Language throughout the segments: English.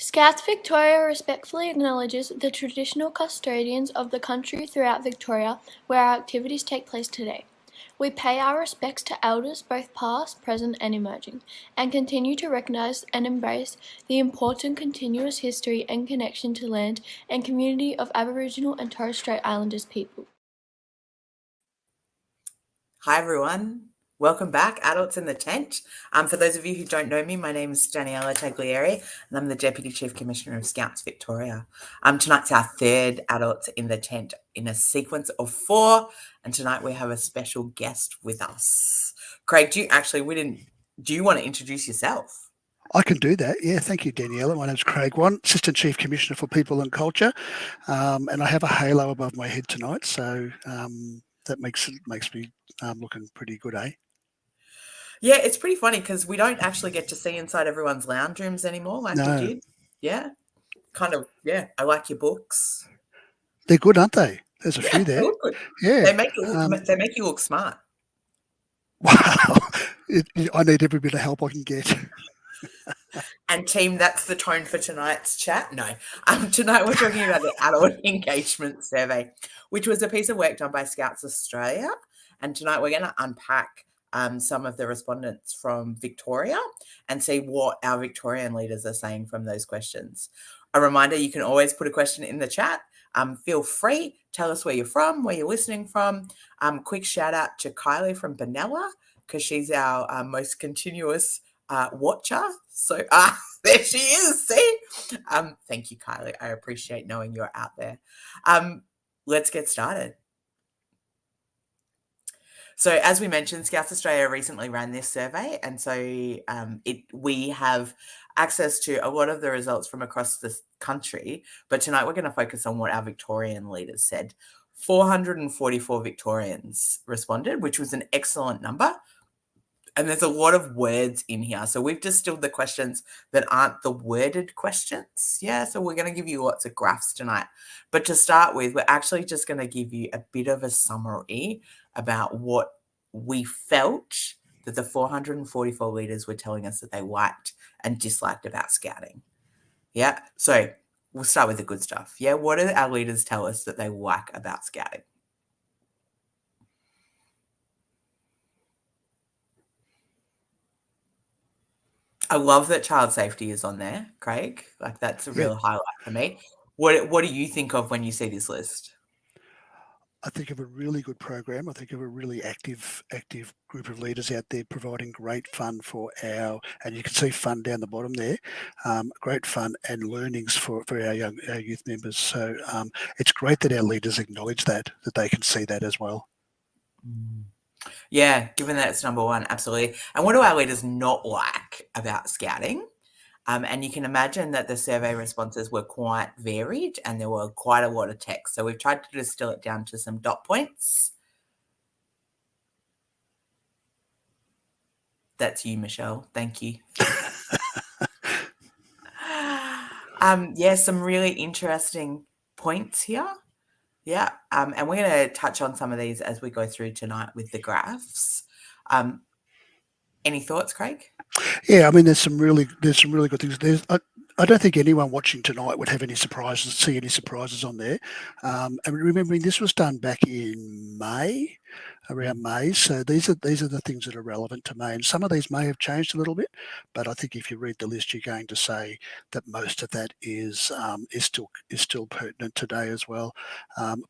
Scouts Victoria respectfully acknowledges the traditional custodians of the country throughout Victoria where our activities take place today. We pay our respects to elders both past, present and emerging, and continue to recognise and embrace the important continuous history and connection to land and community of Aboriginal and Torres Strait Islanders people. Hi everyone, welcome back, Adults in the Tent. For those of you who don't know me, my name is Daniela Taglieri and I'm the Deputy Chief Commissioner of Scouts Victoria. Tonight's our third Adults in the Tent in a sequence of 4, and tonight we have a special guest with us. Craig, do you want to introduce yourself? I can do that. Yeah, thank you, Daniela. My name's Craig Wan, Assistant Chief Commissioner for People and Culture, and I have a halo above my head tonight, so that makes me looking pretty good, eh? Yeah, it's pretty funny because we don't actually get to see inside everyone's lounge rooms anymore like we did. Yeah, kind of. Yeah, I like your books. They're good, aren't they? There's a few there. They look good. Yeah, they make you look smart. Wow, I need every bit of help I can get. And team, that's the tone for tonight's chat. No, tonight we're talking about the Adult Engagement Survey, which was a piece of work done by Scouts Australia. And tonight we're going to unpack some of the respondents from Victoria and see what our Victorian leaders are saying from those questions. A reminder, you can always put a question in the chat. Feel free, tell us where you're from, where you're listening from. Quick shout out to Kylie from Benalla because she's our most continuous watcher. So there she is. See, thank you, Kylie. I appreciate knowing you're out there. Let's get started. So as we mentioned, Scouts Australia recently ran this survey, and so we have access to a lot of the results from across the country, but tonight we're going to focus on what our Victorian leaders said. 444 Victorians responded, which was an excellent number. And there's a lot of words in here. So we've distilled the questions that aren't the worded questions. Yeah, so we're going to give you lots of graphs tonight. But to start with, we're actually just going to give you a bit of a summary about what we felt that the 444 leaders were telling us that they liked and disliked about scouting. Yeah, so we'll start with the good stuff. Yeah, what do our leaders tell us that they like about scouting? I love that child safety is on there, Craig. Like that's a real highlight for me. What do you think of when you see this list? I think of a really good program. I think of a really active group of leaders out there providing great fun for and you can see fun down the bottom there, great fun and learnings for our youth members. So it's great that our leaders acknowledge that they can see that as well. Yeah, given that it's number one, absolutely. And what do our leaders not like about scouting? And you can imagine that the survey responses were quite varied and there were quite a lot of text. So we've tried to distill it down to some dot points. That's you, Michelle. Thank you. Yeah, some really interesting points here. Yeah, and we're going to touch on some of these as we go through tonight with the graphs. Any thoughts, Craig? Yeah, I mean, there's some really good things. I don't think anyone watching tonight would have any surprises on there. And remembering this was done back in May, around May. So these are the things that are relevant to May, and some of these may have changed a little bit. But I think if you read the list, you're going to say that most of that is still pertinent today as well.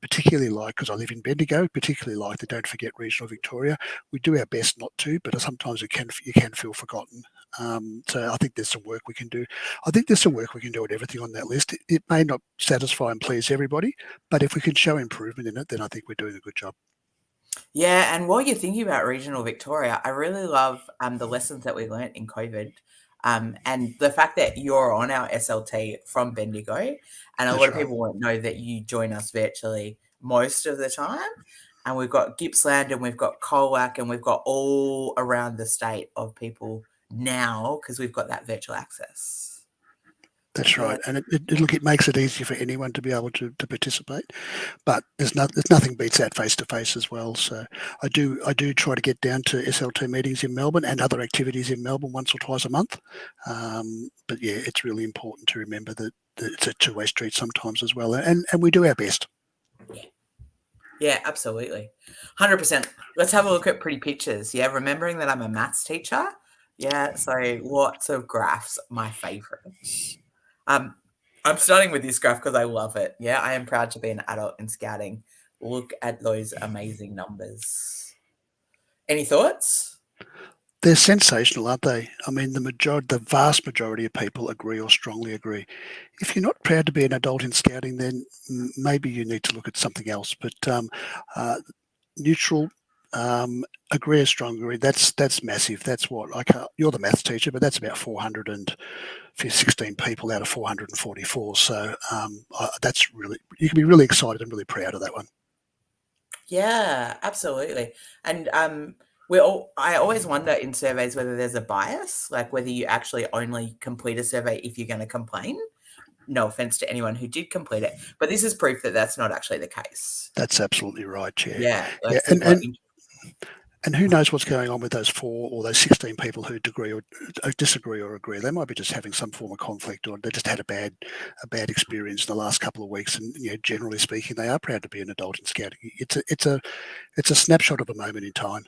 Particularly because I live in Bendigo, particularly like the Don't Forget Regional Victoria. We do our best not to, but sometimes you can feel forgotten. So I think there's some work we can do. I think there's some work we can do at everything on that list. It may not satisfy and please everybody, but if we can show improvement in it, then I think we're doing a good job. Yeah, and while you're thinking about regional Victoria, I really love the lessons that we learnt in COVID. And the fact that you're on our SLT from Bendigo, and a lot of people won't know that you join us virtually most of the time. And we've got Gippsland and we've got Colac and we've got all around the state of people now because we've got that virtual access. That's Yeah. right, and it makes it easier for anyone to be able to participate. But there's nothing beats that face to face as well. So I do try to get down to SLT meetings in Melbourne and other activities in Melbourne once or twice a month. But yeah, it's really important to remember that it's a two-way street sometimes as well, and we do our best. Yeah, absolutely. 100%. Let's have a look at pretty pictures. Yeah, remembering that I'm a maths teacher. Yeah, so lots of graphs, my favorite. I'm starting with this graph because I love it. Yeah, I am proud to be an adult in scouting. Look at those amazing numbers. Any thoughts? They're sensational, aren't they? I mean, the vast majority of people agree or strongly agree. If you're not proud to be an adult in scouting, then maybe you need to look at something else. But neutral, agree or strong agree. That's massive. That's what you're the maths teacher, but that's about 416 people out of 444. So that's really, you can be really excited and really proud of that one. Yeah, absolutely. And I always wonder in surveys whether there's a bias, like whether you actually only complete a survey if you're going to complain. No offense to anyone who did complete it, but this is proof that that's not actually the case. That's absolutely right, Chair. Yeah, Yeah, like and who knows what's going on with those 4 or those 16 people who disagree or agree. They might be just having some form of conflict, or they just had a bad experience in the last couple of weeks. And generally speaking, they are proud to be an adult in scouting. It's a snapshot of a moment in time.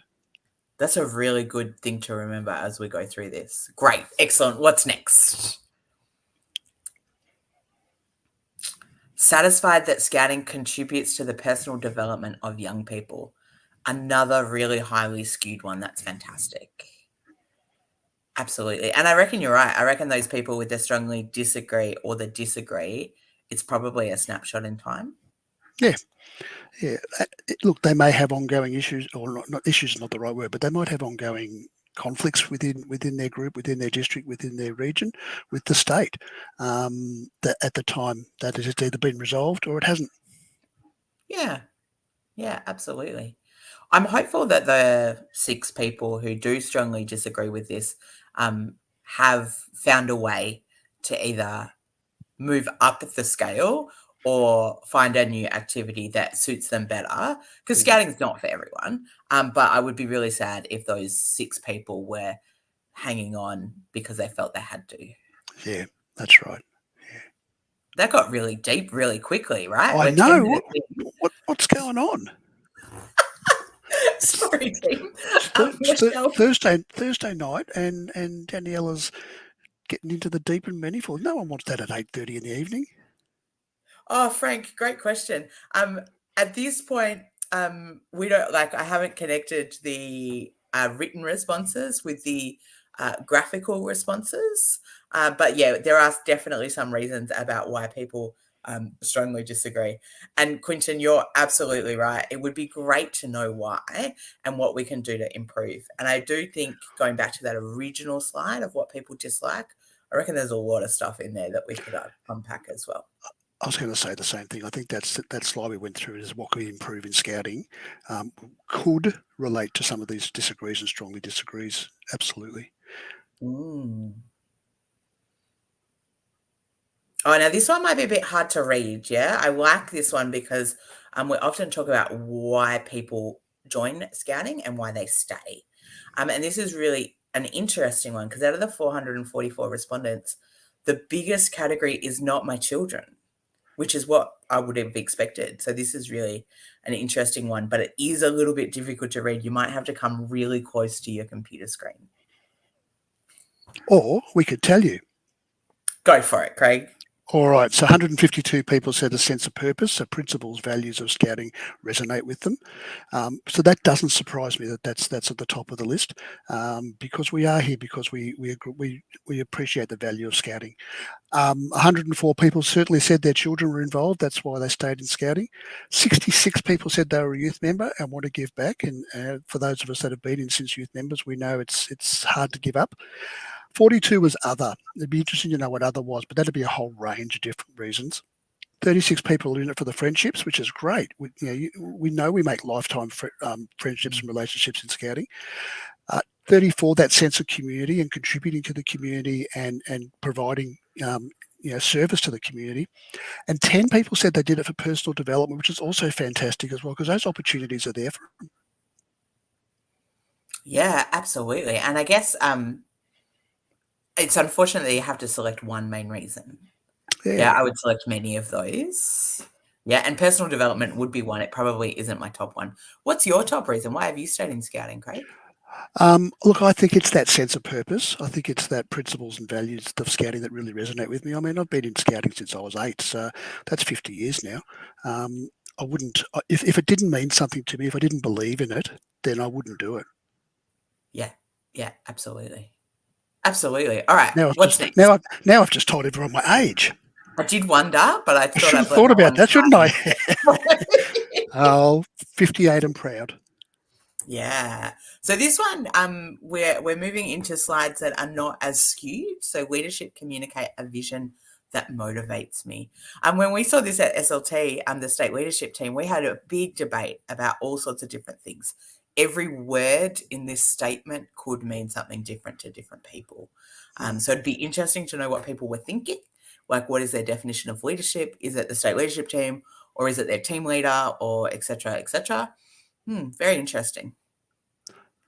That's a really good thing to remember as we go through this. Great, excellent. What's next? Satisfied that scouting contributes to the personal development of young people. Another really highly skewed one. That's fantastic. Absolutely. And I reckon you're right. I reckon those people with the strongly disagree or the disagree, it's probably a snapshot in time. Yeah. Look, they may have ongoing issues, or not issues, not the right word, but they might have ongoing conflicts within their group, within their district, within their region, with the state. That at the time that it has either been resolved or it hasn't. Yeah, absolutely. I'm hopeful that the 6 people who do strongly disagree with this have found a way to either move up the scale or find a new activity that suits them better, because scouting is not for everyone. But I would be really sad if those 6 people were hanging on because they felt they had to. Yeah, that's right. Yeah. That got really deep really quickly, right? I know. What's going on? Sorry, team. Thursday night, and Daniela's getting into the deep and meaningful. No one wants that at 8:30 in the evening. Oh, Frank, great question. At this point, we don't I haven't connected the written responses with the graphical responses. But yeah, there are definitely some reasons about why people strongly disagree. And Quinton, you're absolutely right. It would be great to know why and what we can do to improve. And I do think, going back to that original slide of what people dislike, I reckon there's a lot of stuff in there that we could unpack as well. I was going to say the same thing. I think that slide we went through is what can we improve in scouting, could relate to some of these disagrees and strongly disagrees. Absolutely. Oh, now this one might be a bit hard to read. Yeah, I like this one because we often talk about why people join scouting and why they stay. And this is really an interesting one, because out of the 444 respondents, the biggest category is not my children, which is what I would have expected. So this is really an interesting one, but it is a little bit difficult to read. You might have to come really close to your computer screen. Or we could tell you. Go for it, Craig. All right, so 152 people said a sense of purpose, so principles, values of scouting resonate with them. So that doesn't surprise me that that's at the top of the list, because we are here because we appreciate the value of scouting. 104 people certainly said their children were involved. That's why they stayed in scouting. 66 people said they were a youth member and want to give back. And for those of us that have been in since youth members, we know it's hard to give up. 42 was other. It'd be interesting to know what other was, but that'd be a whole range of different reasons. 36 people are in it for the friendships, which is great. We know we make lifetime friendships and relationships in scouting. 34, that sense of community and contributing to the community and providing service to the community. And 10 people said they did it for personal development, which is also fantastic as well, because those opportunities are there for them. Yeah, absolutely. And I guess it's unfortunate that you have to select one main reason. Yeah, I would select many of those. Yeah, and personal development would be one. It probably isn't my top one. What's your top reason? Why have you stayed in scouting, Craig? Look, I think it's that sense of purpose. I think it's that principles and values of scouting that really resonate with me. I mean, I've been in scouting since I was 8, so that's 50 years now. I wouldn't, if it didn't mean something to me, if I didn't believe in it, then I wouldn't do it. Yeah, absolutely. Absolutely. All right. Now What's next? Now I've just told everyone my age. I did wonder, but I I thought should have I'd let thought no about one that, shouldn't I? know. 58 and proud. Yeah. So this one, we're moving into slides that are not as skewed. So leadership communicate a vision that motivates me. And when we saw this at SLT, the state leadership team, we had a big debate about all sorts of different things. Every word in this statement could mean something different to different people. So it'd be interesting to know what people were thinking. Like, what is their definition of leadership? Is it the state leadership team, or is it their team leader, or et cetera, et cetera? Very interesting.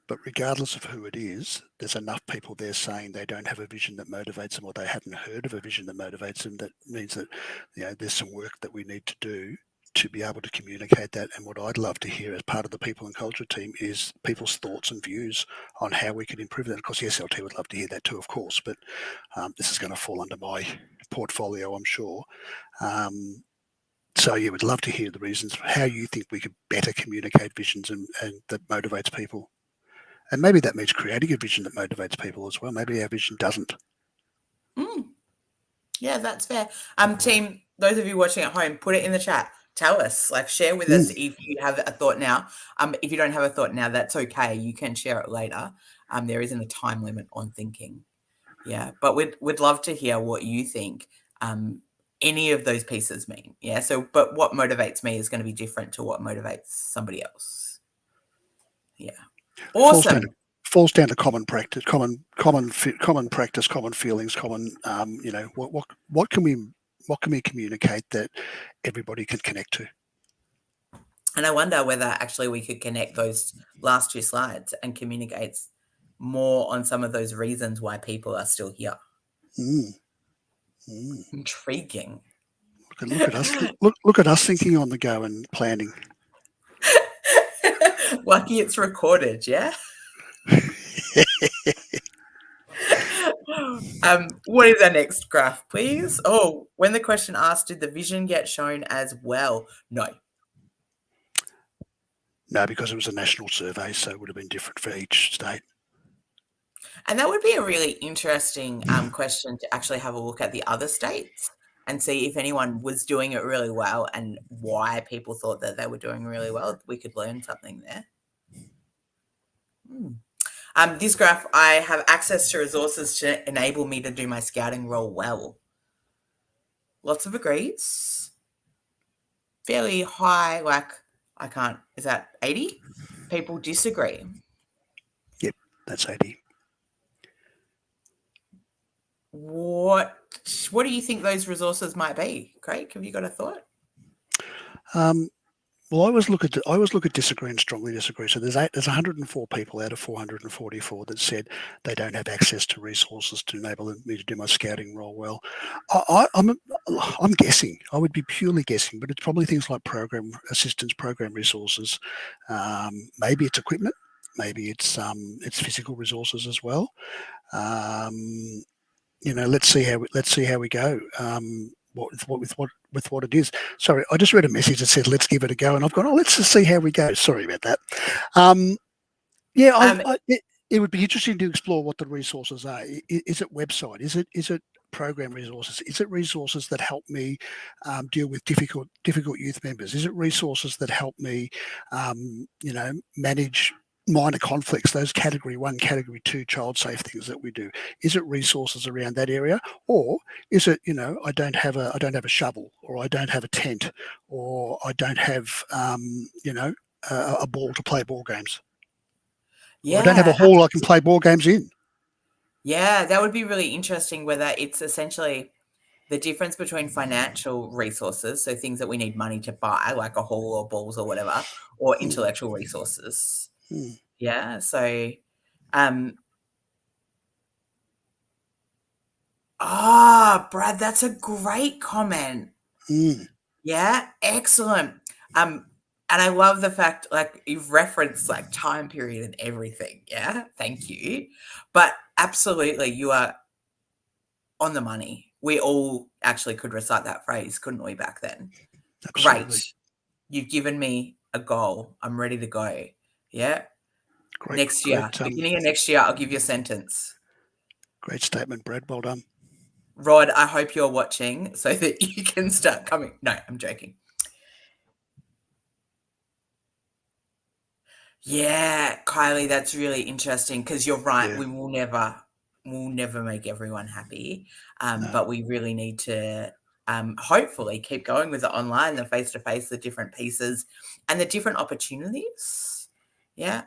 But regardless of who it is, there's enough people there saying they don't have a vision that motivates them, or they haven't heard of a vision that motivates them. That means that there's some work that we need to do to be able to communicate that. And what I'd love to hear as part of the people and culture team is people's thoughts and views on how we can improve that. Of course, the SLT would love to hear that too, of course, but this is going to fall under my portfolio, I'm sure. So you would love to hear the reasons for how you think we could better communicate visions and that motivates people. And maybe that means creating a vision that motivates people as well. Maybe our vision doesn't. Yeah, that's fair. Team, those of you watching at home, put it in the chat. Tell us, share with us if you have a thought now. If you don't have a thought now, that's okay. You can share it later. There isn't a time limit on thinking. Yeah, but we'd love to hear what you think any of those pieces mean. Yeah, but what motivates me is going to be different to what motivates somebody else. Yeah. Awesome. Falls down to common practice, common practice, common feelings, common. What can we communicate that everybody can connect to? And I wonder whether actually we could connect those last 2 slides and communicate more on some of those reasons why people are still here. Intriguing. Look at us! Look at us thinking on the go and planning. Lucky it's recorded, yeah? What is our next graph, please? Oh, when the question asked, did the vision get shown as well? No. No, because it was a national survey, so it would have been different for each state. And that would be a really interesting question to actually have a look at the other states and see if anyone was doing it really well and why people thought that they were doing really well. We could learn something there. This graph, I have access to resources to enable me to do my scouting role well. Lots of agrees. Fairly high, is that 80? People disagree. Yep, that's 80. What do you think those resources might be, Craig? Have you got a thought? Well, I always look at disagree and strongly disagree. So there's 104 people out of 444 that said they don't have access to resources to enable me to do my scouting role well. I'm guessing. I would be purely guessing, but it's probably things like program assistance, program resources. Maybe it's equipment. Maybe it's physical resources as well. Let's see how we go. With what it is. Sorry, I just read a message that said, let's give it a go. And I've gone, let's just see how we go. Sorry about that. It would be interesting to explore what the resources are. Is it website? Is it program resources? Is it resources that help me deal with difficult youth members? Is it resources that help me, manage minor conflicts, those category 1, category 2 child safe things that we do? Is it resources around that area, or is it I don't have a shovel, or I don't have a tent, or I don't have a ball to play ball games? Yeah, I don't have a hall I can play ball games in. Yeah, that would be really interesting. Whether it's essentially the difference between financial resources, so things that we need money to buy, like a hall or balls or whatever, or intellectual resources. Mm. Yeah. So, Brad, that's a great comment. Mm. Yeah, excellent. And I love the fact, like, you've referenced like time period and everything. Yeah, thank you. But absolutely, you are on the money. We all actually could recite that phrase, couldn't we, back then? Absolutely. Great. You've given me a goal. I'm ready to go. Yeah. Next year, beginning of next year, I'll give you a sentence. Great statement, Brad. Well done. Rod, I hope you're watching so that you can start coming. No, I'm joking. Yeah, Kylie, that's really interesting because you're right. Yeah. We'll never make everyone happy. No. But we really need to hopefully keep going with the online, the face-to-face, the different pieces and the different opportunities. Yeah.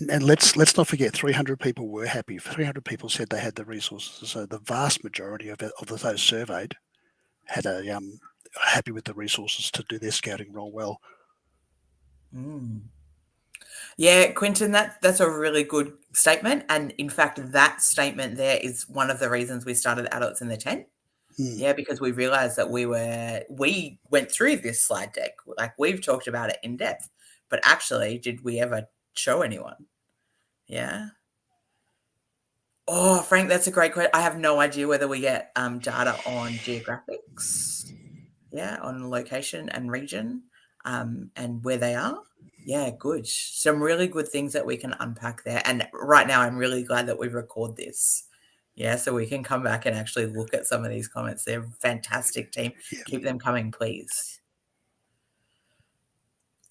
And let's not forget, 300 people were happy. 300 people said they had the resources. So the vast majority of those surveyed had happy with the resources to do their scouting role well. Yeah, Quinton, that's a really good statement. And in fact, that statement there is one of the reasons we started Adults in the Tent. Yeah, because we realized that we went through this slide deck. Like, we've talked about it in depth, but actually, did we ever show anyone? Yeah. Oh, Frank, that's a great question. I have no idea whether we get data on geographics. Yeah, on location and region, and where they are. Yeah, good. Some really good things that we can unpack there. And right now, I'm really glad that we record this. Yeah, so we can come back and actually look at some of these comments. They're a fantastic team. Yeah. Keep them coming, please.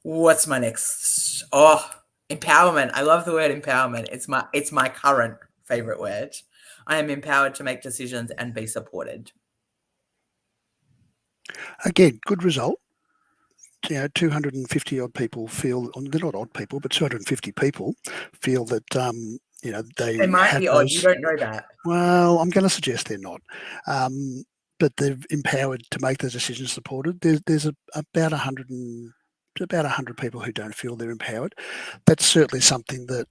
What's my next? Oh, empowerment. I love the word empowerment. It's my current favorite word. I am empowered to make decisions and be supported. Again, good result. 250 odd people feel, they're not odd people, but 250 people feel that they might be odd. You don't know that. Well, I'm going to suggest they're not, but they're empowered to make those decisions supported. There's about 100 people who don't feel they're empowered. That's certainly something that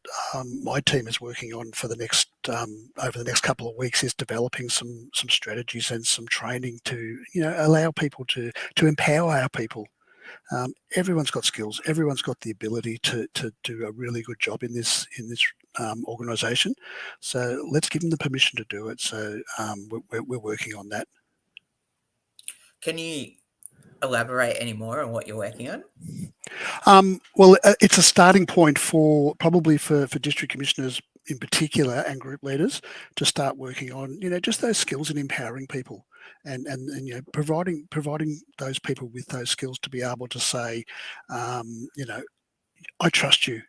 my team is working on for the next over the next couple of weeks, is developing some strategies and some training to allow people to empower our people. Everyone's got skills. Everyone's got the ability to do a really good job in this organisation. So let's give them the permission to do it. So we're working on that. Can you elaborate any more on what you're working on? Well, it's a starting point for district commissioners in particular and group leaders to start working on, just those skills and empowering people, and providing those people with those skills to be able to say, I trust you.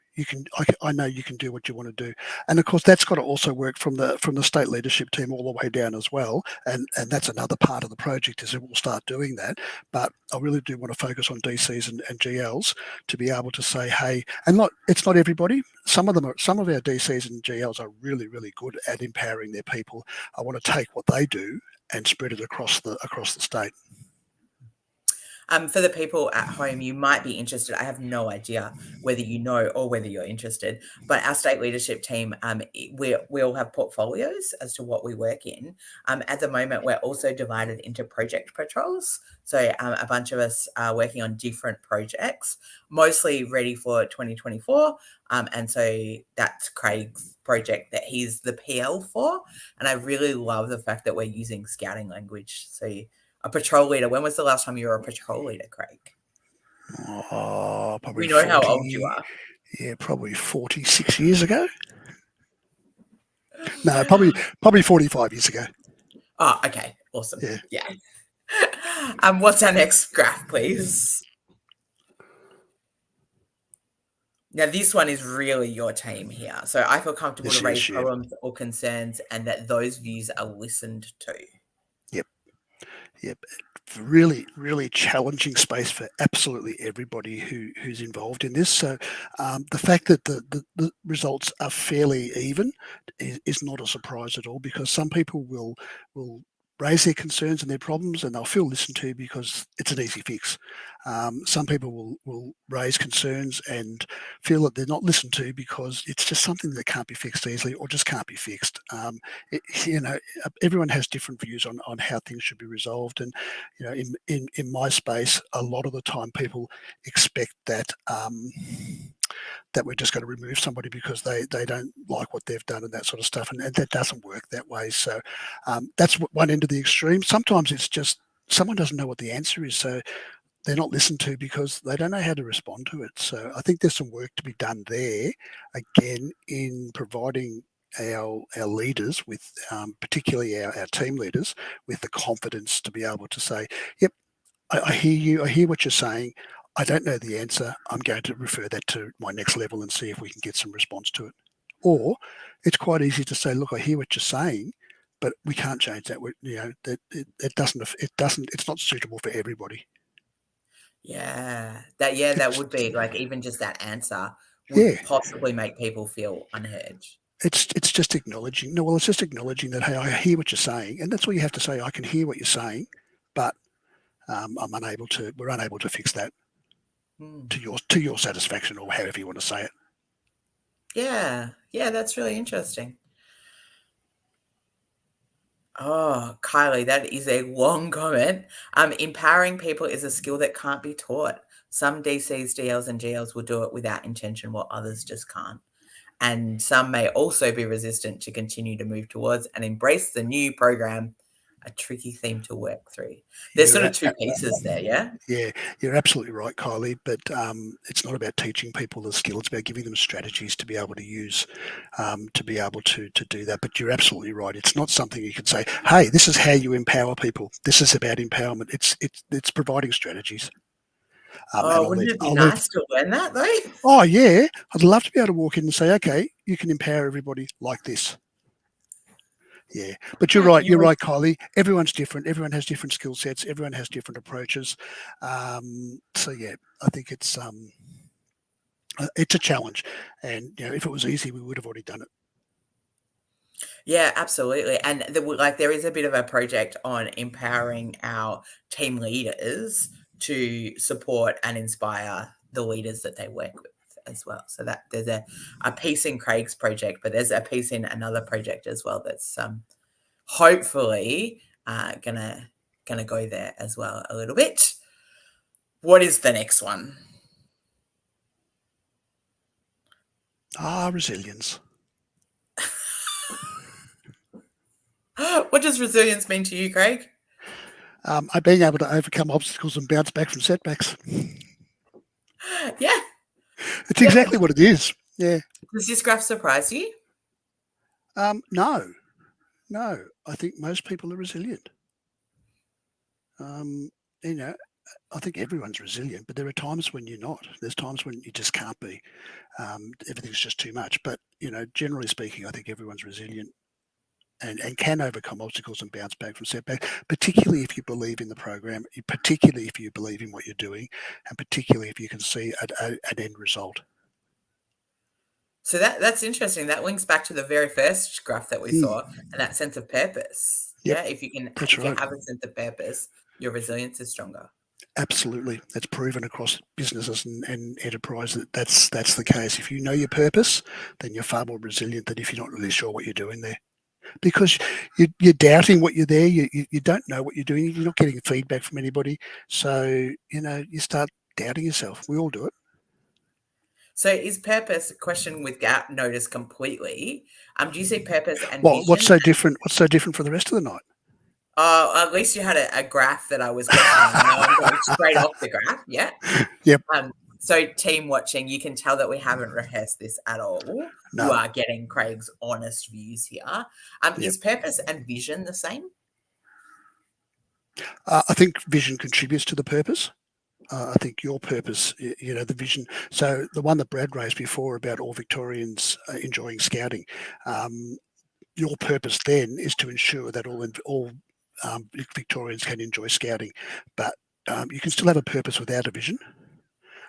I know you can do what you want to do, and of course that's got to also work from the state leadership team all the way down as well. And that's another part of the project, is that we'll start doing that. But I really do want to focus on DCs and GLs to be able to say, hey, and it's not everybody. Some of our DCs and GLs are really, really good at empowering their people. I want to take what they do and spread it across the state. For the people at home, you might be interested. I have no idea whether you know or whether you're interested, but our state leadership team, we all have portfolios as to what we work in. At the moment, we're also divided into project patrols. So a bunch of us are working on different projects, mostly ready for 2024. And so that's Craig's project that he's the PL for. And I really love the fact that we're using scouting language. So a patrol leader. When was the last time you were a patrol leader, Craig? Oh, probably. We know 40, how old you are. Yeah, probably 46 years ago. No, probably 45 years ago. Oh, okay. Awesome. Yeah. What's our next graph, please? Now, this one is really your team here. So I feel comfortable to raise problems or concerns, and that those views are listened to. Yep. Really, really challenging space for absolutely everybody who's involved in this. So the fact that the results are fairly even is not a surprise at all, because some people will raise their concerns and their problems, and they'll feel listened to because it's an easy fix. Some people will raise concerns and feel that they're not listened to because it's just something that can't be fixed easily or just can't be fixed. Everyone has different views on how things should be resolved, and in my space, a lot of the time people expect that that we're just going to remove somebody because they don't like what they've done and that sort of stuff, and that doesn't work that way. So that's one end of the extreme. Sometimes it's just someone doesn't know what the answer is, so they're not listened to because they don't know how to respond to it. So I think there's some work to be done there, again, in providing our leaders with, particularly our team leaders, with the confidence to be able to say, yep, I hear you, I hear what you're saying, I don't know the answer, I'm going to refer that to my next level and see if we can get some response to it. Or it's quite easy to say, look, I hear what you're saying, but we can't change that. It's not suitable for everybody. That would be like, even just that answer would possibly make people feel unheard. It's just acknowledging. No, well, it's just acknowledging that, hey, I hear what you're saying, and that's all you have to say. I can hear what you're saying, but we're unable to fix that to your satisfaction, or however you want to say it. Yeah, that's really interesting. Oh, Kylie, that is a long comment. Empowering people is a skill that can't be taught. Some DCs, DLs, and GLs will do it without intention, while others just can't. And some may also be resistant to continue to move towards and embrace the new program, a tricky theme to work through. There's sort of two pieces there, yeah? Yeah, you're absolutely right, Kylie, but it's not about teaching people the skill, it's about giving them strategies to be able to use, to be able to do that. But you're absolutely right. It's not something you can say, hey, this is how you empower people. This is about empowerment. It's providing strategies. Wouldn't it be nice to learn that, though? Oh, yeah. I'd love to be able to walk in and say, okay, you can empower everybody like this. Yeah, but you're right. You're right, Kylie. Everyone's different. Everyone has different skill sets. Everyone has different approaches. So yeah, I think it's a challenge. And if it was easy, we would have already done it. Yeah, absolutely. And there is a bit of a project on empowering our team leaders to support and inspire the leaders that they work with as well. So that there's a piece in Craig's project, but there's a piece in another project as well that's hopefully gonna go there as well a little bit. What is the next one? Resilience. What does resilience mean to you, Craig? Being able to overcome obstacles and bounce back from setbacks. Yeah. It's exactly what it is. Yeah. Does this graph surprise you? No. I think most people are resilient. I think everyone's resilient, but there are times when you're not. There's times when you just can't be. Everything's just too much. But, generally speaking, I think everyone's resilient and can overcome obstacles and bounce back from setbacks, particularly if you believe in the program, particularly if you believe in what you're doing, and particularly if you can see an end result. So that's interesting. That links back to the very first graph that we saw, and that sense of purpose. Yep, yeah, if you can have a sense of purpose, your resilience is stronger. Absolutely. It's proven across businesses and enterprise that's the case. If you know your purpose, then you're far more resilient than if you're not really sure what you're doing there. Because you're doubting what you're there, you don't know what you're doing, you're not getting feedback from anybody. So, you start doubting yourself. We all do it. So is purpose a question with gap notice completely? Do you see purpose and well, vision? What's so different for the rest of the night? At least you had a graph that I was questioning. Now I'm going straight off the graph. Yeah. Yep. So team watching, you can tell that we haven't rehearsed this at all. No. You are getting Craig's honest views here. Yep. Is purpose and vision the same? I think vision contributes to the purpose. I think your purpose, the vision. So the one that Brad raised before about all Victorians enjoying scouting, your purpose then is to ensure that all Victorians can enjoy scouting, but you can still have a purpose without a vision.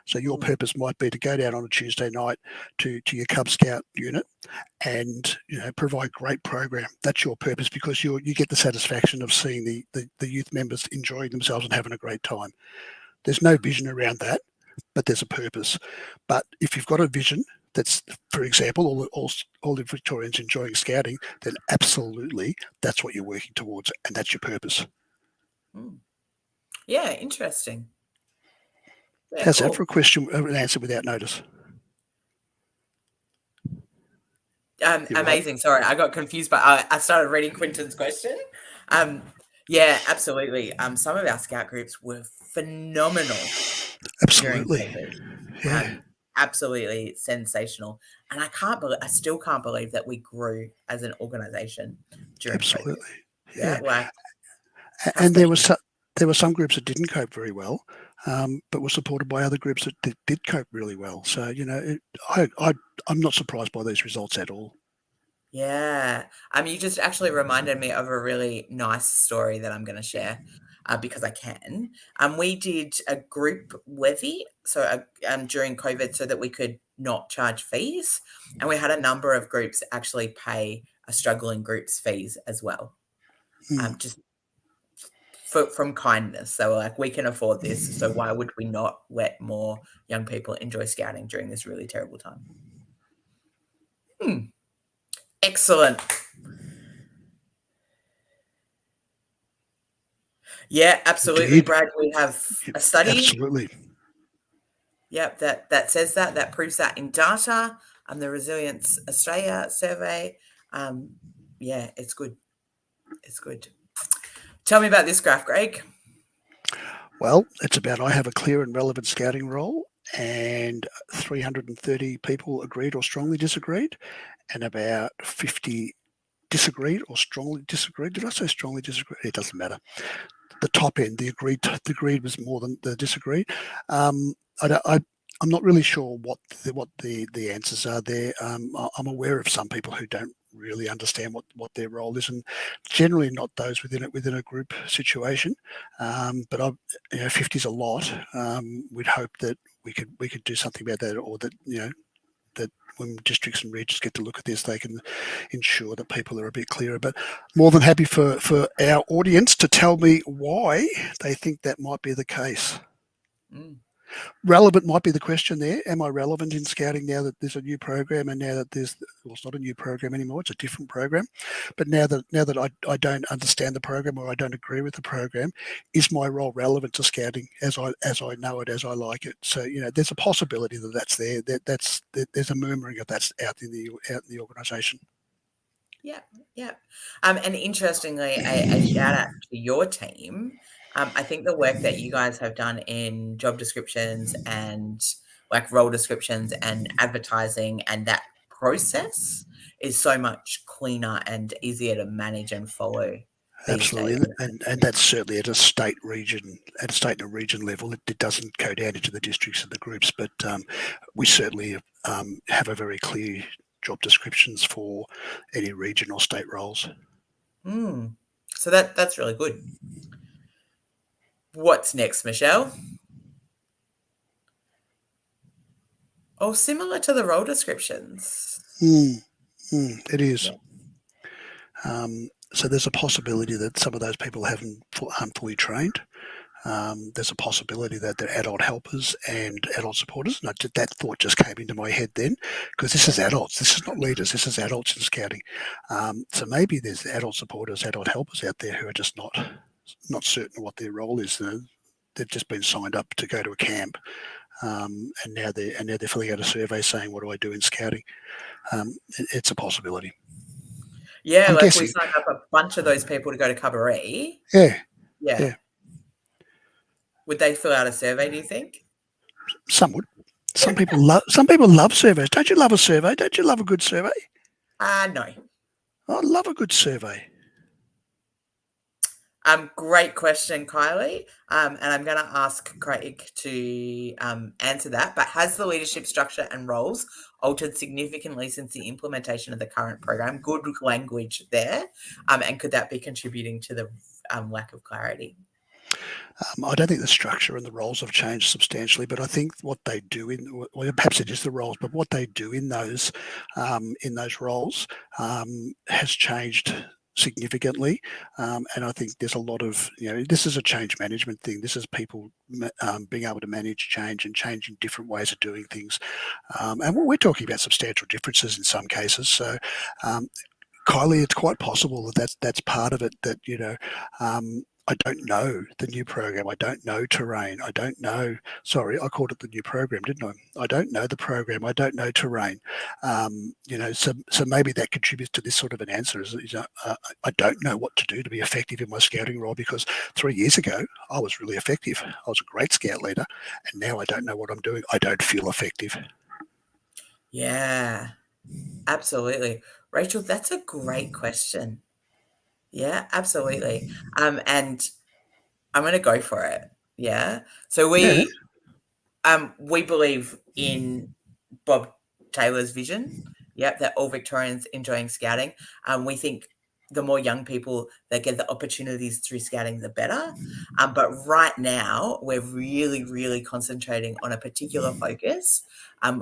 So your purpose might be to go down on a Tuesday night to your Cub Scout unit and provide great program. That's your purpose, because you get the satisfaction of seeing the youth members enjoying themselves and having a great time. There's no vision around that, but there's a purpose. But if you've got a vision that's, for example, all the Victorians enjoying scouting, then absolutely that's what you're working towards, and that's your purpose. Yeah, interesting. Yeah, How's cool. that for a question, an answer without notice? Amazing. Right. Sorry, I got confused, but I started reading Quinton's question. Yeah, absolutely. Some of our scout groups were phenomenal. Absolutely. Yeah. Absolutely sensational. And I still can't believe that we grew as an organization during absolutely. COVID. Yeah. And there were some groups that didn't cope very well, but were supported by other groups that did cope really well. So, I'm not surprised by these results at all. Yeah. You just actually reminded me of a really nice story that I'm going to share because I can. We did a group levy during COVID so that we could not charge fees. And we had a number of groups actually pay a struggling group's fees as well. Just from kindness. So like, we can afford this, so why would we not let more young people enjoy scouting during this really terrible time? Excellent. Yeah, absolutely. Indeed. Brad, we have a study. Absolutely. Yep, that says that proves that in data. The Resilience Australia survey. Yeah, it's good. It's good. Tell me about this graph, Greg. Well, it's about I have a clear and relevant scouting role, and 330 people agreed or strongly disagreed, and about 50 disagreed or strongly disagreed. Did I say strongly disagreed? It doesn't matter. The top end, the agreed was more than the disagreed. I'm not really sure what the answers are there. I'm aware of some people who don't really understand what their role is, and generally not those within a group situation. But 50 is a lot. We'd hope that we could do something about that, or that that when districts and regions get to look at this, they can ensure that people are a bit clearer. But more than happy for our audience to tell me why they think that might be the case. Relevant might be the question there. Am I relevant in scouting now that there's a new program, and now that it's not a new program anymore, it's a different program. But now that I don't understand the program, or I don't agree with the program, is my role relevant to scouting as I know it, as I like it? So there's a possibility that's there. There's a murmuring of that's out in the organisation. Yeah. And interestingly, a shout out to your team. I think the work that you guys have done in job descriptions and like role descriptions and advertising and that process is so much cleaner and easier to manage and follow. Absolutely, and that's certainly at a state and region level. It doesn't go down into the districts and the groups, but we certainly have a very clear job descriptions for any region or state roles. So that's really good. What's next, Michelle? Oh, similar to the role descriptions. It is. Yeah. So there's a possibility that some of those people aren't fully trained. There's a possibility that they're adult helpers and adult supporters. And that thought just came into my head then, because this is adults. This is not leaders. This is adults in scouting. So maybe there's adult supporters, adult helpers out there who are just not certain what their role is. They've just been signed up to go to a camp, and now they're filling out a survey saying, "What do I do in scouting?" It's a possibility. Yeah, I'm guessing. We signed up a bunch of those people to go to Cabaret. Yeah. Would they fill out a survey, do you think? Some would. Some people love surveys. Don't you love a survey? Don't you love a good survey? No. I love a good survey. Great question, Kylie. And I'm going to ask Craig to answer that. But has the leadership structure and roles altered significantly since the implementation of the current program? Good language there. And could that be contributing to the lack of clarity? I don't think the structure and the roles have changed substantially, but I think what they do well, perhaps it is the roles, but what they do in those roles has changed significantly. And I think there's a lot of, this is a change management thing. This is people being able to manage change and changing different ways of doing things. And we're talking about substantial differences in some cases. So, Kylie, it's quite possible that's part of it, that, I don't know the new program. I don't know terrain. I don't know. Sorry, I called it the new program, didn't I? I don't know the program. I don't know terrain. So maybe that contributes to this sort of an answer. I don't know what to do to be effective in my scouting role, because 3 years ago I was really effective. I was a great scout leader, and now I don't know what I'm doing. I don't feel effective. Yeah, absolutely. Rachel, that's a great question. Yeah, absolutely. And I'm going to go for it. Yeah. So we believe in Bob Taylor's vision. Yep, that all Victorians enjoying scouting. We think the more young people that get the opportunities through scouting, the better. But right now, we're really, really concentrating on a particular focus,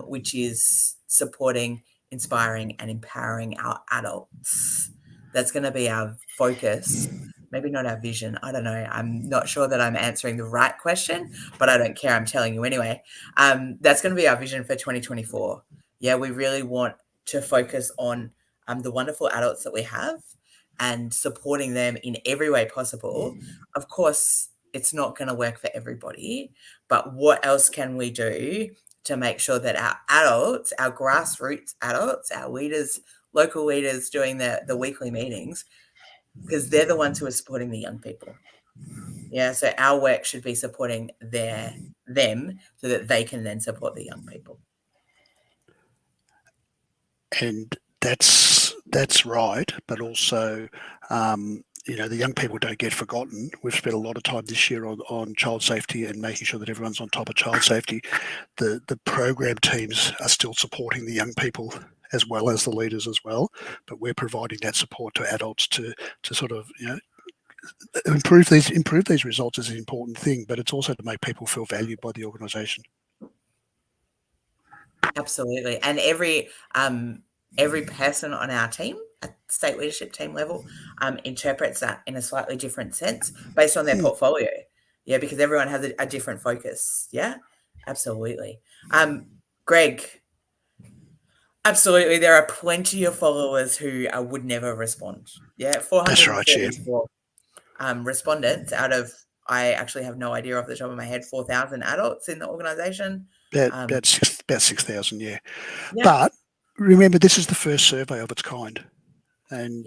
which is supporting, inspiring, and empowering our adults. That's going to be our focus. Maybe not our vision. I don't know. I'm not sure that I'm answering the right question, but I don't care. I'm telling you anyway. That's going to be our vision for 2024. Yeah, we really want to focus on the wonderful adults that we have and supporting them in every way possible. Of course, it's not going to work for everybody, but what else can we do to make sure that our adults, our grassroots adults, our leaders, local leaders doing the weekly meetings, because they're the ones who are supporting the young people. Yeah, so our work should be supporting them so that they can then support the young people. And that's right, but also, the young people don't get forgotten. We've spent a lot of time this year on child safety and making sure that everyone's on top of child safety. The program teams are still supporting the young people as well as the leaders as well, but we're providing that support to adults to sort of, improve these results is an important thing, but it's also to make people feel valued by the organisation. Absolutely. And every person on our team at state leadership team level interprets that in a slightly different sense based on their portfolio. Yeah, because everyone has a different focus. Yeah, absolutely. Greg, absolutely. There are plenty of followers who would never respond. Yeah, 434 respondents out of, I actually have no idea off the top of my head, 4,000 adults in the organisation. About 6,000, yeah. But remember, this is the first survey of its kind, and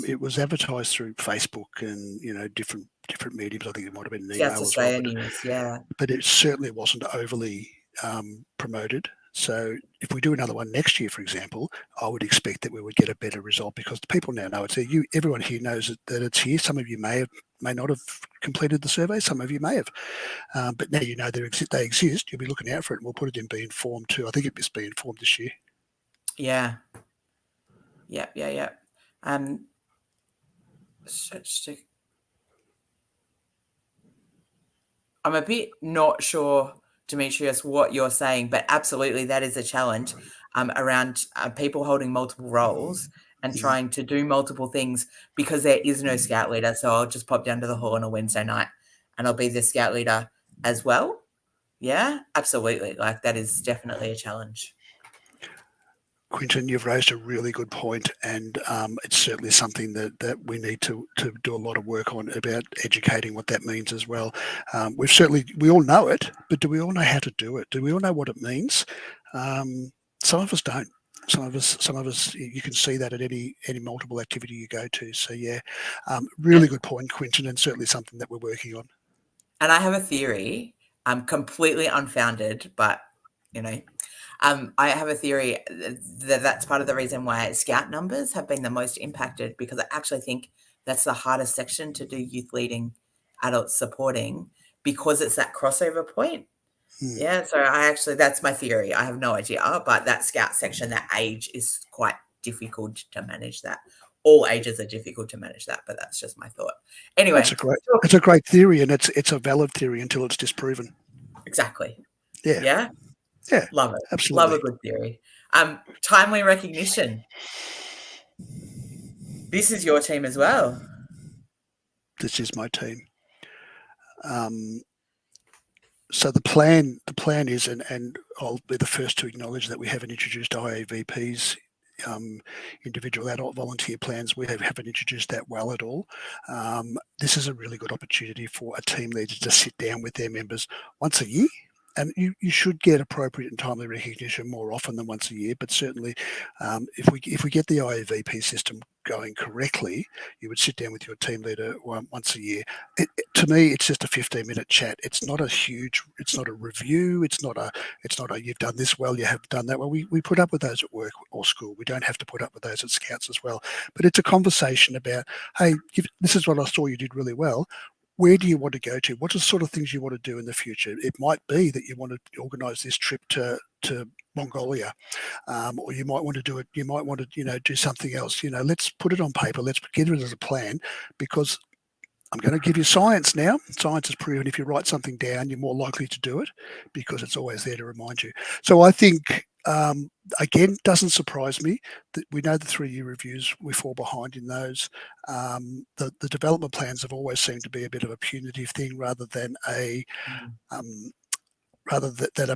it was advertised through Facebook and different mediums. I think it might have been an email as well. News, yeah. But it certainly wasn't overly promoted. So if we do another one next year, for example, I would expect that we would get a better result, because people now know it's there. Everyone here knows that it's here. Some of you may not have completed the survey. Some of you may have. But now you know they exist. You'll be looking out for it, and we'll put it in Be Informed too. I think it must Be Informed this year. Yeah. Yeah. I'm a bit not sure, Demetrius, what you're saying, but absolutely that is a challenge around people holding multiple roles and trying to do multiple things, because there is no scout leader. So I'll just pop down to the hall on a Wednesday night and I'll be the scout leader as well. Yeah, absolutely. Like, that is definitely a challenge. Quinton, you've raised a really good point, and it's certainly something that we need to do a lot of work on, about educating what that means as well. We all know it, but do we all know how to do it? Do we all know what it means? Some of us don't. Some of us, you can see that at any multiple activity you go to. So yeah, really good point, Quinton, and certainly something that we're working on. And I have a theory, completely unfounded, but I have a theory that that's part of the reason why Scout numbers have been the most impacted, because I actually think that's the hardest section to do youth leading, adult supporting, because it's that crossover point. Yeah, so that's my theory. I have no idea, but that Scout section, that age is quite difficult to manage that. all ages are difficult to manage that, but that's just my thought. Anyway, it's a great theory, and it's a valid theory until it's disproven. exactly. Yeah. Yeah. Yeah. Love it. Absolutely. Love a good theory. Timely recognition. This is your team as well. This is my team. So the plan is, and I'll be the first to acknowledge that we haven't introduced IAVPs, individual adult volunteer plans. We haven't introduced that well at all. This is a really good opportunity for a team leader to sit down with their members once a year. And you should get appropriate and timely recognition more often than once a year. But certainly, if we get the IAVP system going correctly, you would sit down with your team leader once a year. To me, it's just a 15-minute chat. It's not a review. It's not a you've done this well, you have done that well. We put up with those at work or school. We don't have to put up with those at Scouts as well. But it's a conversation about, hey, this is what I saw you did really well. Where do you want to go to? What are the sort of things you want to do in the future? It might be that you want to organise this trip to Mongolia, or you might want to do it. You might want to, do something else. Let's put it on paper. Let's get it as a plan, because I'm going to give you science now. Science has proven if you write something down, you're more likely to do it because it's always there to remind you. So I think, again, doesn't surprise me that we know the 3-year reviews, we fall behind in those. The development plans have always seemed to be a bit of a punitive thing rather than a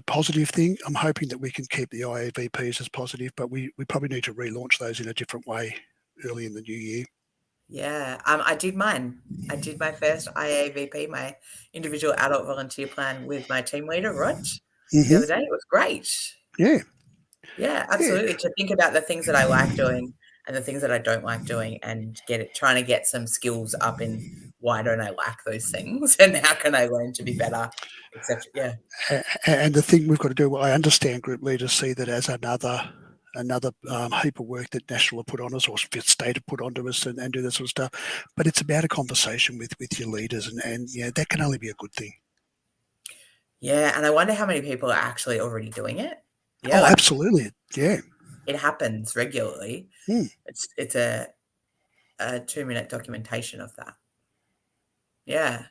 positive thing. I'm hoping that we can keep the IAVPs as positive, but we probably need to relaunch those in a different way early in the new year. Yeah, I did mine. I did my first IAVP, my individual adult volunteer plan, with my team leader, Rog, the other day. It was great. Yeah. Yeah, absolutely. To think about the things that I like doing and the things that I don't like doing, and trying to get some skills up in why don't I like those things and how can I learn to be better, etc. Yeah. And the thing we've got to do, I understand group leaders see that as another heap of work that National have put on us or State have put onto us and do this sort of stuff. But it's about a conversation with your leaders, and that can only be a good thing. Yeah, and I wonder how many people are actually already doing it. Yeah, absolutely. Yeah, it happens regularly. It's a 2-minute documentation of that. Yeah.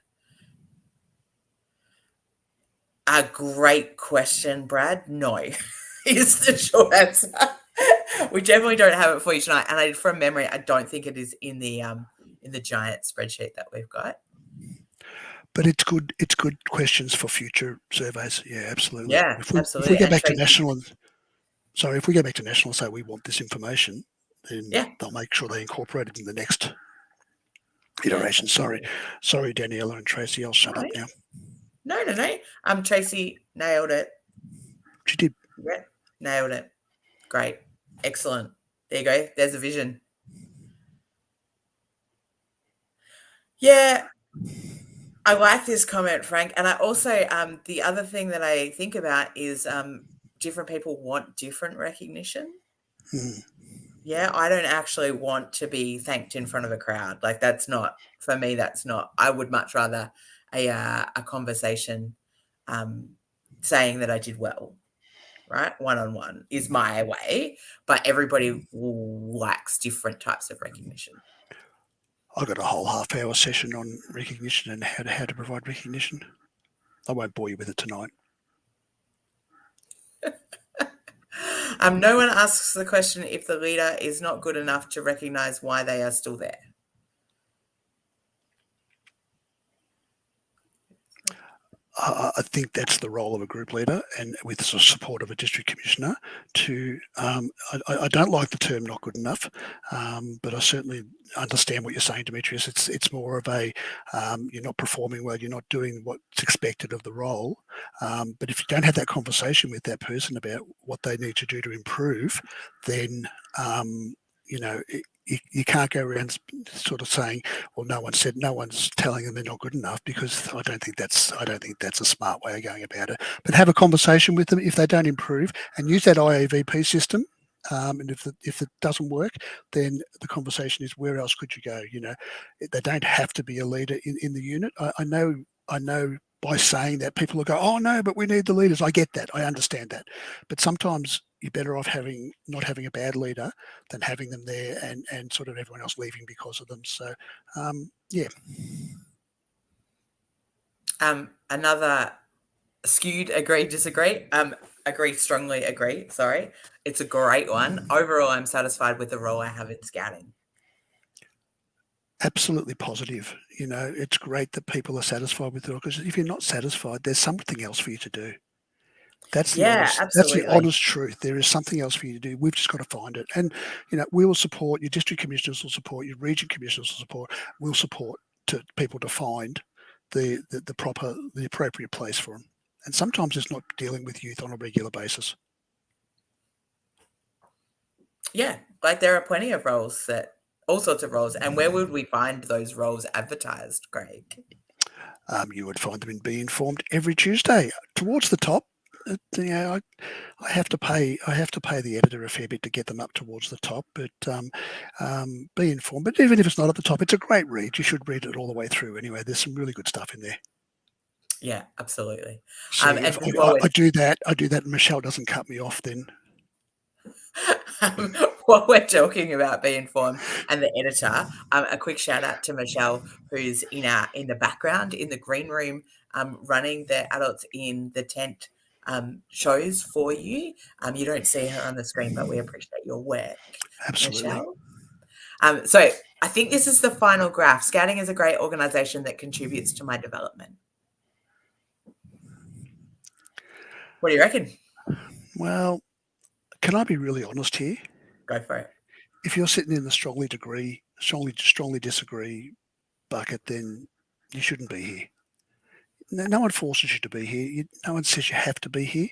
A great question, Brad. No, is the short answer. We definitely don't have it for you tonight, and from memory, I don't think it is in the giant spreadsheet that we've got. But it's good. It's good questions for future surveys. Yeah, absolutely. Yeah, absolutely. If we go back to National and say we want this information, then they'll make sure they incorporate it in the next iteration. Sorry, Daniela and Tracy. I'll shut up now. No. Tracy nailed it. She did. Yeah, nailed it. Great. Excellent. There you go. There's a vision. Yeah. I like this comment, Frank. And I also, the other thing that I think about is different people want different recognition. Yeah, I don't actually want to be thanked in front of a crowd. Like, that's not, for me, that's not. I would much rather a conversation saying that I did well, right? One-on-one is my way, but everybody likes different types of recognition. I got a whole half-hour session on recognition and how to provide recognition. I won't bore you with it tonight. No one asks the question if the leader is not good enough to recognise why they are still there. I think that's the role of a group leader, and with the support of a district commissioner. I don't like the term "not good enough," but I certainly understand what you're saying, Demetrius. It's more of a you're not performing well, you're not doing what's expected of the role. But if you don't have that conversation with that person about what they need to do to improve, then you can't go around sort of saying, well, no one's telling them they're not good enough, because I don't think that's a smart way of going about it. But have a conversation with them if they don't improve, and use that IAVP system. And if it doesn't work, then the conversation is, where else could you go? They don't have to be a leader in the unit. I know by saying that, people will go, oh no, but we need the leaders. I get that. I understand that. But sometimes you're better off not having a bad leader than having them there and sort of everyone else leaving because of them. So, yeah. Another skewed agree, disagree. Agree, strongly agree. Sorry. It's a great one. Overall, I'm satisfied with the role I have in scouting. Absolutely positive. You know, it's great that people are satisfied with it, because if you're not satisfied, there's something else for you to do. That's the absolutely. honest truth. There is something else for you to do. We've just got to find it. And, you know, we will support, your district commissioners will support, your region commissioners will support, we'll support people to find the appropriate place for them. And sometimes it's not dealing with youth on a regular basis. Yeah, like there are plenty of roles all sorts of roles. And where would we find those roles advertised, Craig? You would find them in Be Informed every Tuesday. Towards the top, you know, I have to pay the editor a fair bit to get them up towards the top, but Be Informed. But even if it's not at the top, it's a great read. You should read it all the way through anyway. There's some really good stuff in there. Yeah, absolutely. So I do that, and Michelle doesn't cut me off then. While we're talking about Be Informed and the editor, a quick shout out to Michelle, who's in the background in the green room, running the Adults in the Tent shows for you. You don't see her on the screen, but we appreciate your work. Absolutely. Michelle. So I think this is the final graph. Scouting is a great organisation that contributes to my development. What do you reckon? Well, can I be really honest here? Go for it. If you're sitting in the strongly disagree bucket, then you shouldn't be here. No one forces you to be here. No one says you have to be here.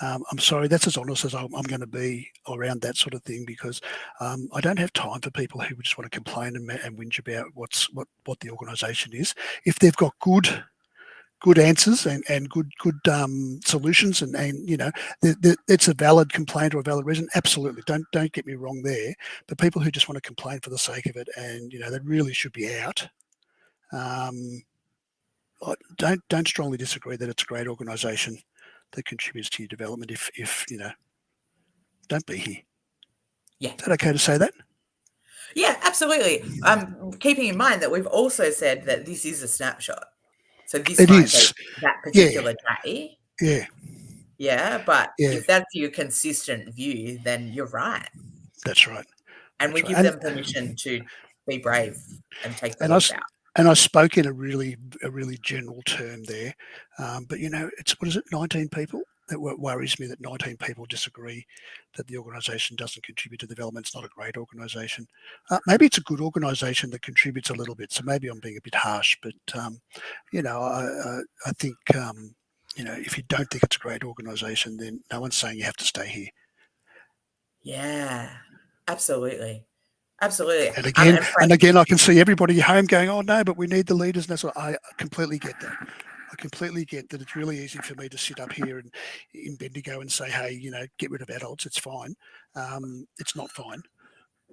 I'm sorry, that's as honest as I'm going to be around that sort of thing, because I don't have time for people who just want to complain and whinge about what the organisation is. If they've got good answers and good solutions, and you know, it's a valid complaint or a valid reason, absolutely, don't get me wrong there. But people who just want to complain for the sake of it, and you know, they really should be out. Don't strongly disagree that it's a great organisation that contributes to your development. If you know, don't be here. Yeah. Is that okay to say that? Yeah, absolutely. Keeping in mind that we've also said that this is a snapshot. So this might be that particular day. Yeah. Yeah, but if that's your consistent view, then you're right. That's right. And we give them permission to be brave and take the leap out. And I spoke in a really general term there, but you know, it's 19 people? That worries me, that 19 people disagree that the organisation doesn't contribute to development. It's not a great organisation. Maybe it's a good organisation that contributes a little bit. So maybe I'm being a bit harsh, but you know, I think you know, if you don't think it's a great organisation, then no one's saying you have to stay here. Yeah, absolutely. Absolutely. And again, I can see everybody at home going, "Oh no, but we need the leaders." And that's what I completely get that. I completely get that. It's really easy for me to sit up here in Bendigo and say, "Hey, you know, get rid of adults. It's fine." It's not fine.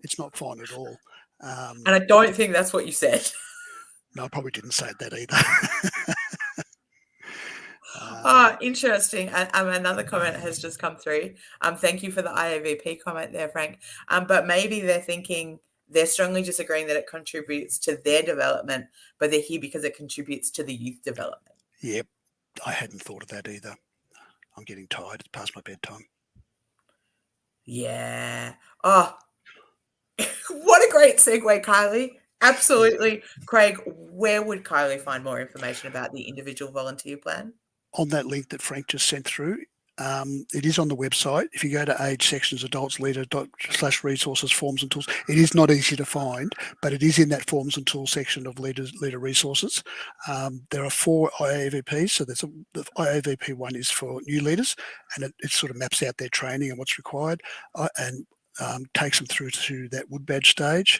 It's not fine at all. And I don't think that's what you said. No, I probably didn't say that either. Interesting. Another comment has just come through. Thank you for the IAVP comment there, Frank. But maybe they're strongly disagreeing that it contributes to their development, but they're here because it contributes to the youth development. Yep. I hadn't thought of that either. I'm getting tired. It's past my bedtime. Yeah. Oh, what a great segue, Kylie. Absolutely. Craig, where would Kylie find more information about the individual volunteer plan? On that link that Frank just sent through. It is on the website. If you go to age sections adults leader./resources forms and tools, it is not easy to find, but it is in that forms and tools section of leader resources. There are 4 IAVPs. So the IAVP 1 is for new leaders, and it sort of maps out their training and what's required, and takes them through to that wood badge stage.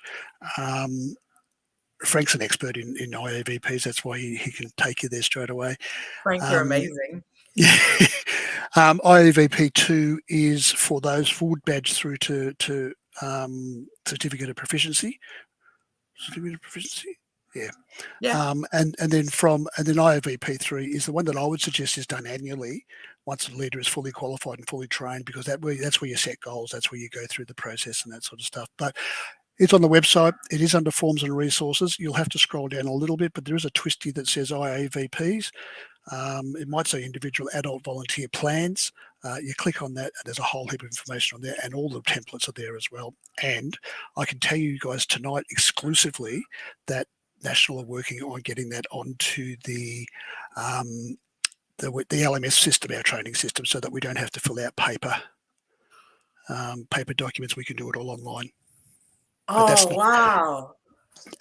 Frank's an expert in IAVPs. That's why he can take you there straight away. Frank, you're amazing. Yeah. IAVP 2 is for those for wood badge through to certificate of proficiency. Certificate of proficiency? Yeah. Yeah. And then IAVP 3 is the one that I would suggest is done annually, once a leader is fully qualified and fully trained, because that's where you set goals, that's where you go through the process and that sort of stuff. But it's on the website. It is under forms and resources. You'll have to scroll down a little bit, but there is a twisty that says IAVPs. It might say individual adult volunteer plans. You click on that and there's a whole heap of information on there, and all the templates are there as well. And I can tell you guys tonight exclusively that National are working on getting that onto the LMS system, our training system, so that we don't have to fill out paper documents. We can do it all online. Oh, wow.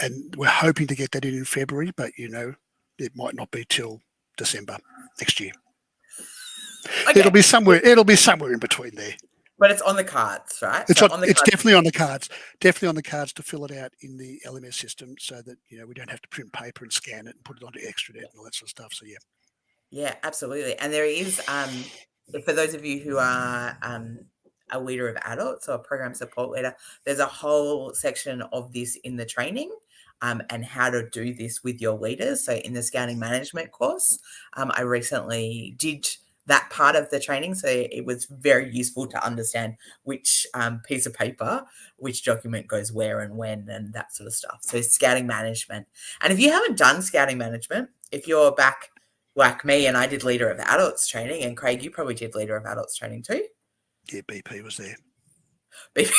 And we're hoping to get that in February, but it might not be till December next year. Okay. It'll be somewhere in between there. But it's on the cards, right? It's definitely on the cards. Definitely on the cards to fill it out in the LMS system, so that we don't have to print paper and scan it and put it onto Extranet and all that sort of stuff. So yeah. Yeah, absolutely. And there is, for those of you who are a leader of adults or a program support leader, there's a whole section of this in the training, and how to do this with your leaders. So in the Scouting Management course, I recently did that part of the training. So it was very useful to understand which piece of paper, which document goes where and when, and that sort of stuff. So Scouting Management. And if you haven't done Scouting Management, if you're back like me, and I did Leader of Adults training, and Craig, you probably did Leader of Adults training too. Yeah, BP was there. BP.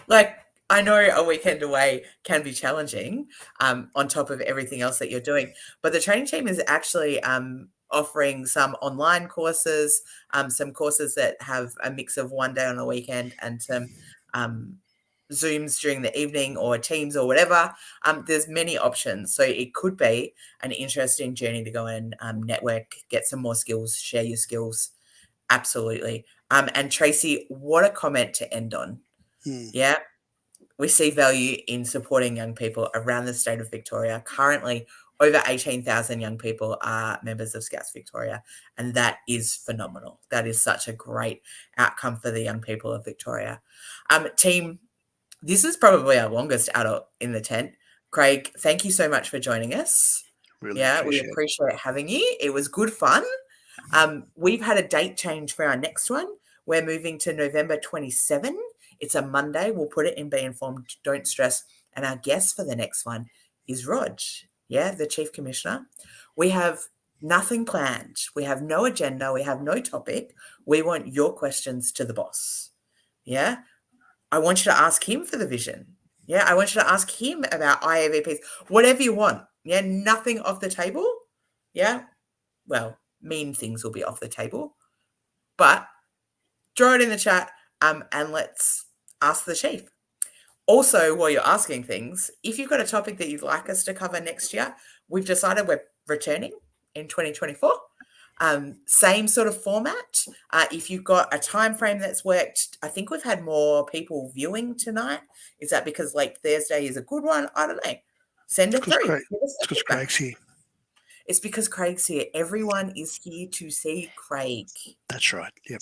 Like, I know a weekend away can be challenging, on top of everything else that you're doing, but the training team is actually offering some online courses, some courses that have a mix of one day on a weekend and some Zooms during the evening or Teams or whatever. There's many options. So it could be an interesting journey to go and network, get some more skills, share your skills. Absolutely. And Tracy, what a comment to end on. Yeah. We see value in supporting young people around the state of Victoria. Currently, over 18,000 young people are members of Scouts Victoria, and that is phenomenal. That is such a great outcome for the young people of Victoria. Team, this is probably our longest adult in the tent. Craig, thank you so much for joining us. Really we appreciate having you. It was good fun. We've had a date change for our next one. We're moving to November 27. It's a Monday. We'll put it in Be Informed, Don't Stress. And our guest for the next one is Rog, the Chief Commissioner. We have nothing planned. We have no agenda. We have no topic. We want your questions to the boss. Yeah. I want you to ask him for the vision. Yeah. I want you to ask him about IAVPs, whatever you want. Yeah. Nothing off the table. Yeah. Well, mean things will be off the table, but throw it in the chat, and let's ask the chief. Also, while you're asking things, if you've got a topic that you'd like us to cover next year, we've decided we're returning in 2024. Same sort of format. If you've got a time frame that's worked, I think we've had more people viewing tonight. Is that because like Thursday is a good one? I don't know. Send it through. It's because Craig's here. It's because Craig's here. Everyone is here to see Craig. That's right. Yep.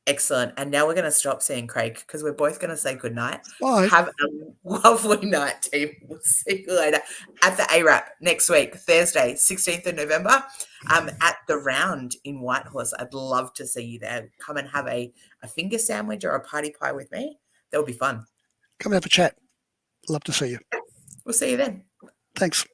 Excellent. And now we're going to stop seeing Craig because we're both going to say goodnight. Bye. Have a lovely night, team. We'll see you later at the ARAP next week, Thursday, 16th of November, at the Round in Whitehorse. I'd love to see you there. Come and have a finger sandwich or a party pie with me. That'll be fun. Come and have a chat. Love to see you. We'll see you then. Thanks.